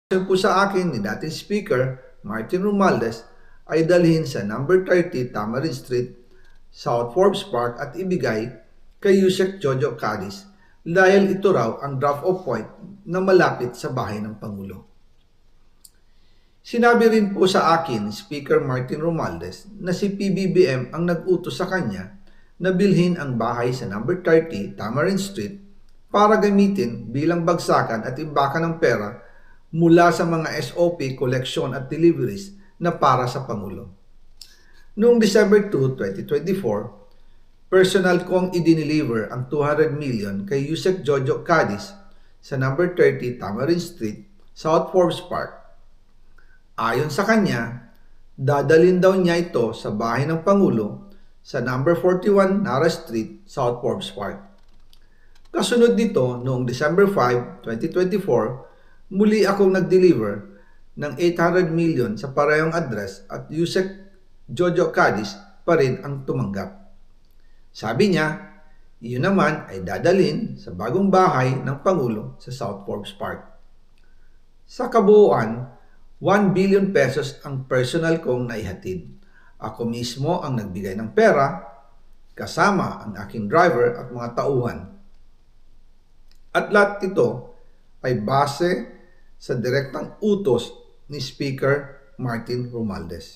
po sa akin ni dating Speaker Martin Romualdez ay dalhin sa number 30 Tamarind Street, South Forbes Park at ibigay kay Yusek Jojo Cadiz dahil ito raw ang drop-off point na malapit sa bahay ng Pangulo. Sinabi rin po sa akin ni Speaker Martin Romualdez na si PBBM ang nag-utos sa kanya na bilhin ang bahay sa number 30 Tamarind Street para gamitin bilang bagsakan at imbakan ng pera mula sa mga SOP, collection at deliveries na para sa Pangulo. Noong December 2, 2024, personal kong i-deliver ang 200 million kay Yusek Jojo Cadiz sa number 30 Tamarind Street, South Forbes Park. Ayon sa kanya, dadalhin daw niya ito sa bahay ng Pangulo sa number 41 Nara Street, South Forbes Park. Kasunod nito, noong December 5, 2024, muli akong nag-deliver ng 800 million sa parehong address at Yusek Jojo Cadiz pa rin ang tumanggap. Sabi niya, iyon naman ay dadalhin sa bagong bahay ng Pangulo sa South Forbes Park. Sa kabuuan, 1 billion pesos ang personal kong naihatid. Ako mismo ang nagbigay ng pera, kasama ang aking driver at mga tauhan. At lahat ito ay base sa direktang utos ni Speaker Martin Romualdez.